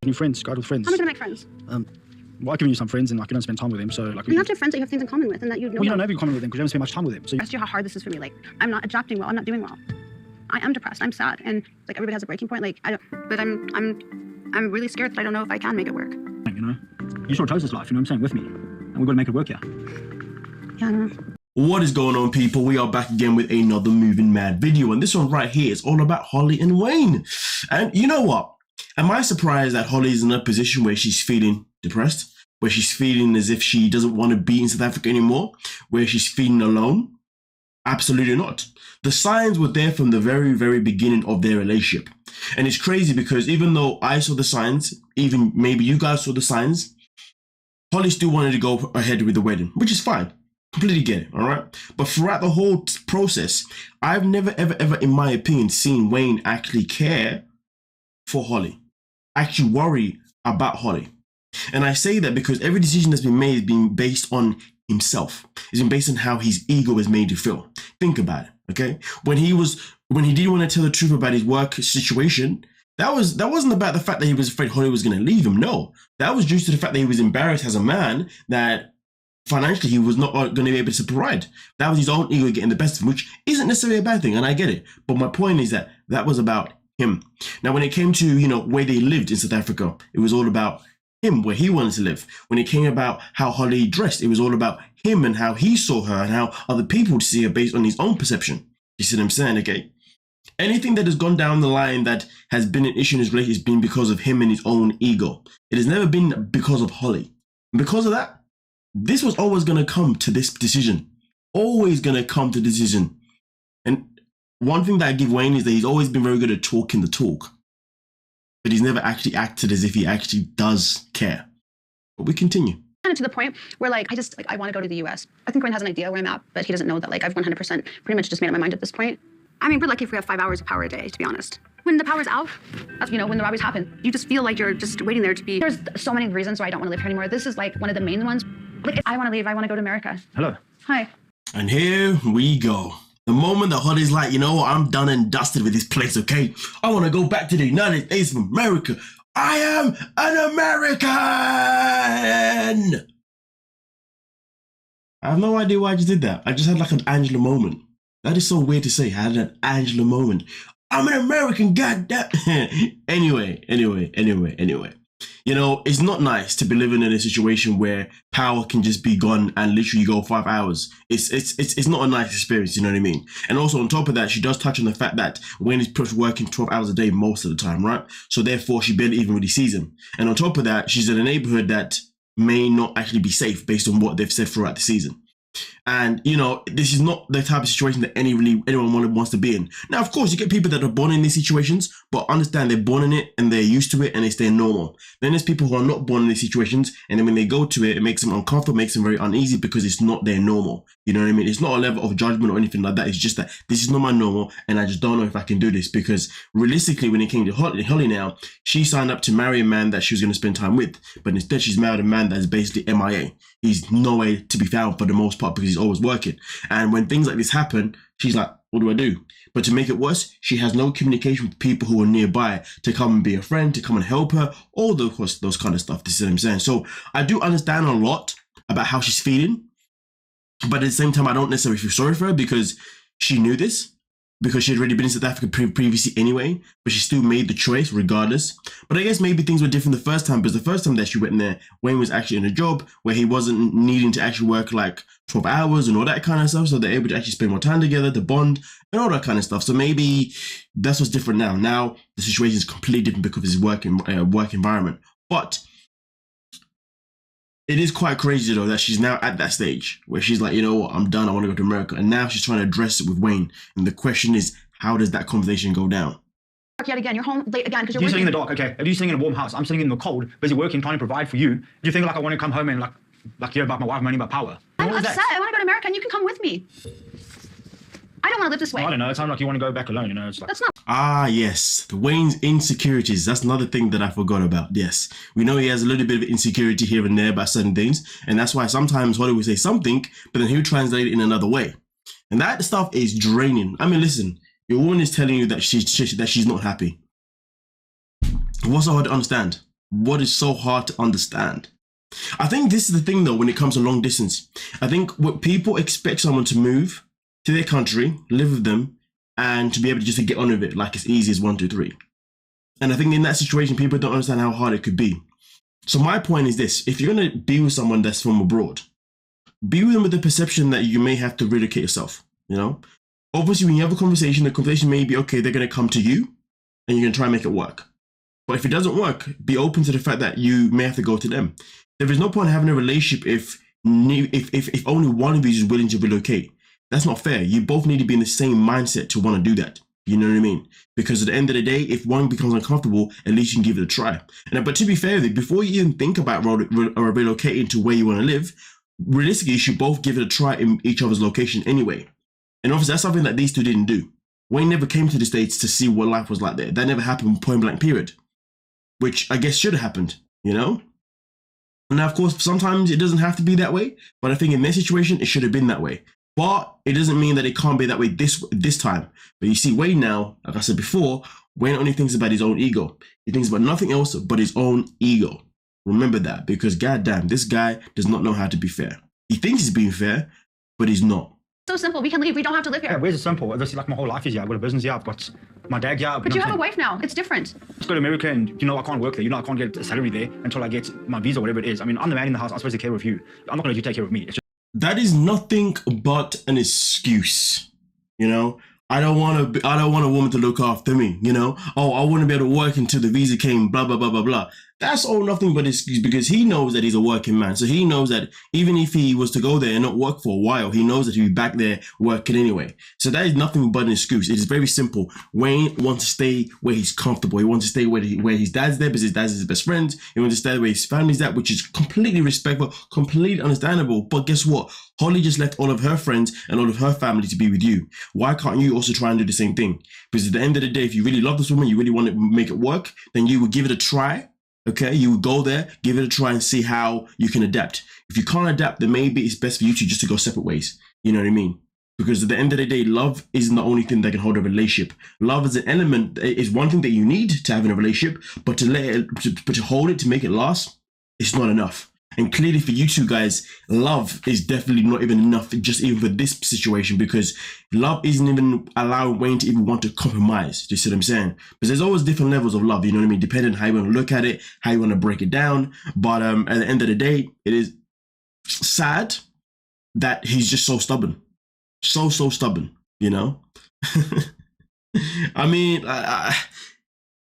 New friends, go out with friends. How am I gonna make friends? Well, I've given you some friends and like you don't spend time with them, so like. You have to have friends that you have things in common with and that you know. Well, you don't know if you common with them because you don't spend much time with them. So. I asked you how hard this is for me. Like, I'm not adapting well. I'm not doing well. I am depressed. I'm sad, and like everybody has a breaking point. Like, but I'm really scared that I don't know if I can make it work. You know, you sort of chose this life. You know what I'm saying, with me, and we've got to make it work here. Yeah, I don't know. What is going on, people? We are back again with another Moving Mad video, and this one right here is all about Holly and Wayne. And you know what? Am I surprised that Holly is in a position where she's feeling depressed, where she's feeling as if she doesn't want to be in South Africa anymore, where she's feeling alone? Absolutely not. The signs were there from the very, very beginning of their relationship. And it's crazy because even though I saw the signs, even maybe you guys saw the signs, Holly still wanted to go ahead with the wedding, which is fine. Completely get it, all right? But throughout the whole process, I've never, ever, in my opinion, seen Wayne actually care for Holly, actually worry about Holly. And I say that because every decision that's been made has been based on himself. It's been based on how his ego is made to feel. Think about it, okay? When he didn't want to tell the truth about his work situation, that wasn't about the fact that he was afraid Holly was going to leave him. No, that was due to the fact that he was embarrassed as a man that financially he was not going to be able to provide. That was his own ego getting the best of him, which isn't necessarily a bad thing, and I get it. But my point is that was about him. Now, when it came to, you know, where they lived in South Africa, it was all about him, where he wanted to live. When it came about how Holly dressed, it was all about him and how he saw her and how other people would see her based on his own perception. You see what I'm saying? Okay. Anything that has gone down the line that has been an issue in his relationship has been because of him and his own ego. It has never been because of Holly. And because of that, this was always going to come to this decision. Always going to come to decision. And one thing that I give Wayne is that he's always been very good at talking the talk. But he's never actually acted as if he actually does care. But we continue. Kind of to the point where like I want to go to the US. I think Wayne has an idea where I'm at, but he doesn't know that like I've 100% pretty much just made up my mind at this point. I mean, we're lucky if we have 5 hours of power a day, to be honest. When the power's out, you know, when the robberies happen, you just feel like you're just waiting there to be. There's so many reasons why I don't want to live here anymore. This is like one of the main ones. Like, I want to leave. I want to go to America. Hello. Hi. And here we go. The moment that Holly's like, you know what, I'm done and dusted with this place, okay? I want to go back to the United States of America. I am an American! I have no idea why I just did that. I just had like an Angela moment. That is so weird to say. I had an Angela moment. I'm an American, goddamn. Anyway. You know, it's not nice to be living in a situation where power can just be gone and literally go 5 hours. It's not a nice experience, you know what I mean? And also on top of that, she does touch on the fact that Wayne is working 12 hours a day most of the time, right? So therefore, she barely even really sees him. And on top of that, she's in a neighborhood that may not actually be safe based on what they've said throughout the season. And, you know, this is not the type of situation that anyone wants to be in. Now, of course, you get people that are born in these situations, but understand they're born in it and they're used to it and it's their normal. Then there's people who are not born in these situations, and then when they go to it, it makes them uncomfortable, makes them very uneasy because it's not their normal. You know what I mean? It's not a level of judgment or anything like that. It's just that this is not my normal and I just don't know if I can do this, because realistically, when it came to Holly now, she signed up to marry a man that she was going to spend time with, but instead she's married a man that is basically MIA. He's nowhere to be found for the most part because he's always working. And when things like this happen, she's like, what do I do? But to make it worse, she has no communication with people who are nearby to come and be a friend, to come and help her, all those kind of stuff. This is what I'm saying. So I do understand a lot about how she's feeling, but at the same time, I don't necessarily feel sorry for her because she knew this, because she had already been in South Africa previously anyway, but she still made the choice regardless. But I guess maybe things were different the first time, because the first time that she went in there, Wayne was actually in a job where he wasn't needing to actually work like 12 hours and all that kind of stuff, so they're able to actually spend more time together, to bond, and all that kind of stuff. So maybe that's what's different now. Now, the situation is completely different because of his work environment. But it is quite crazy though that she's now at that stage where she's like, you know what, I'm done, I want to go to America. And now she's trying to address it with Wayne. And the question is, how does that conversation go down? Yet again, you're home late again because you're sitting in the dark, okay? If you're sitting in a warm house, I'm sitting in the cold, busy working, trying to provide for you. Do you think like I want to come home and like hear about my wife moaning about power? I'm upset. I want to go to America and you can come with me. I don't want to live this way. I don't know. It sounds like you want to go back alone, you know? It's like... That's not... Ah, yes. Wayne's insecurities. That's another thing that I forgot about. Yes. We know he has a little bit of insecurity here and there about certain things. And that's why sometimes Holly will say something, but then he'll translate it in another way. And that stuff is draining. I mean, listen, your woman is telling you that she's not happy. What's so hard to understand? what is so hard to understand? I think this is the thing though, when it comes to long distance. I think what people expect someone to move to their country, live with them, and to be able to just to get on with it like it's easy as 1, 2, 3. And I think in that situation, people don't understand how hard it could be. So my point is this: if you're going to be with someone that's from abroad, be with them with the perception that you may have to relocate yourself, you know? Obviously, when you have a conversation, the conversation may be, okay, they're going to come to you and you're going to try and make it work. But if it doesn't work, be open to the fact that you may have to go to them. There is no point in having a relationship if only one of you is willing to relocate. That's not fair. You both need to be in the same mindset to want to do that. You know what I mean? Because at the end of the day, if one becomes uncomfortable, at least you can give it a try. But to be fair, before you even think about relocating to where you want to live, realistically, you should both give it a try in each other's location anyway. And obviously, that's something that these two didn't do. Wayne never came to the States to see what life was like there. That never happened, point blank period. Which I guess should have happened, you know? Now, of course, sometimes it doesn't have to be that way, but I think in their situation, it should have been that way. But it doesn't mean that it can't be that way this time. But you see, Wayne now, like I said before, Wayne only thinks about his own ego. He thinks about nothing else but his own ego. Remember that, because goddamn, this guy does not know how to be fair. He thinks he's being fair, but he's not. So simple. We can leave. We don't have to live here. Yeah, where's it simple? This is like my whole life is here. I've got a business here. I've got my dad here. But you have a wife now. It's different. Let's go to America and, you know, I can't work there. You know, I can't get a salary there until I get my visa, whatever it is. I mean, I'm the man in the house. I'm supposed to take care of you. I'm not going to let you take care of me. It's just... That is nothing but an excuse, you know? I don't want a woman to look after me, you know? Oh, I wouldn't be able to work until the visa came, blah, blah, blah, blah, blah. That's all nothing but an excuse, because he knows that he's a working man. So he knows that even if he was to go there and not work for a while, he knows that he'll be back there working anyway. So that is nothing but an excuse. It is very simple. Wayne wants to stay where he's comfortable. He wants to stay where his dad's there because his dad's his best friend. He wants to stay where his family's at, which is completely respectful, completely understandable. But guess what? Holly just left all of her friends and all of her family to be with you. Why can't you also try and do the same thing? Because at the end of the day, if you really love this woman, you really want to make it work, then you would give it a try. Okay, you would go there, give it a try and see how you can adapt. If you can't adapt, then maybe it's best for you to just to go separate ways. You know what I mean? Because at the end of the day, love isn't the only thing that can hold a relationship. Love is an element, is one thing that you need to have in a relationship, but to hold it, to make it last, it's not enough. And clearly for you two guys, love is definitely not even enough, just even for this situation, because love isn't even allowing Wayne to even want to compromise. Do you see what I'm saying? Because there's always different levels of love, you know what I mean? Depending on how you want to look at it, how you want to break it down. But at the end of the day, it is sad that he's just so stubborn. So stubborn, you know? I mean,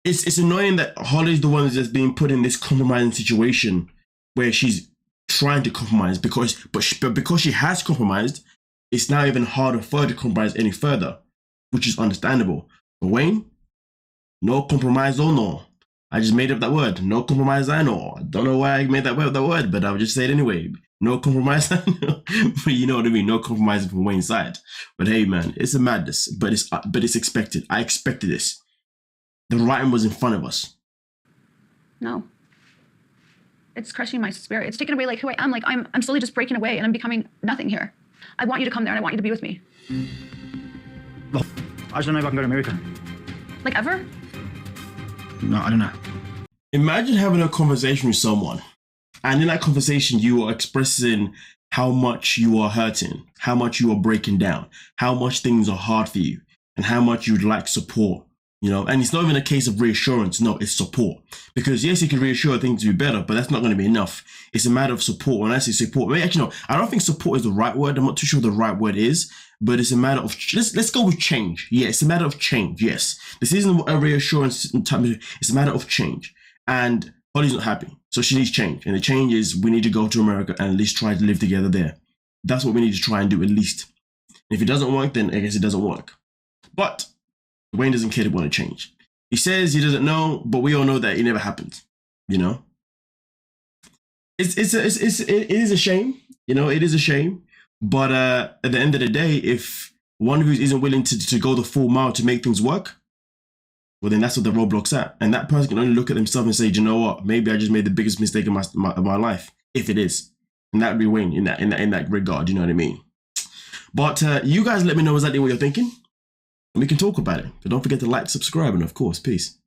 it's annoying that Holly's the one that's being put in this compromising situation where she's trying to compromise because she has compromised, it's now even harder for her to compromise any further, which is understandable. But Wayne, no compromise or no. I just made up that word. No compromise I know. I don't know why I made that word, but I'll just say it anyway. No compromise I know. But you know what I mean? No compromise from Wayne's side. But hey man, it's a madness, but it's expected. I expected this. The writing was in front of us. No. It's crushing my spirit. It's taking away like who I am. Like I'm slowly just breaking away and I'm becoming nothing here. I want you to come there and I want you to be with me. Well, I just don't know if I can go to America. Like ever? No, I don't know. Imagine having a conversation with someone, and in that conversation you are expressing how much you are hurting, how much you are breaking down, how much things are hard for you, and how much you'd like support. You know, and it's not even a case of reassurance. No, it's support. Because yes, you can reassure things to be better, but that's not going to be enough. It's a matter of support. When I say support, actually, no, I don't think support is the right word. I'm not too sure what the right word is, but it's a matter of, let's go with change. Yeah, it's a matter of change. Yes. This isn't a reassurance type. It's a matter of change. And Holly's not happy. So she needs change. And the change is we need to go to America and at least try to live together there. That's what we need to try and do at least. If it doesn't work, then I guess it doesn't work. But Wayne doesn't care to want to change. He says he doesn't know, but we all know that it never happened. You know, it is a shame. You know, it is a shame. But at the end of the day, if one of you isn't willing to go the full mile to make things work, well, then that's what the roadblock's at. And that person can only look at themselves and say, do you know what? Maybe I just made the biggest mistake of my life, if it is. And that would be Wayne in that regard. You know what I mean? But you guys let me know exactly what you're thinking. And we can talk about it. But don't forget to like, subscribe, and of course, peace.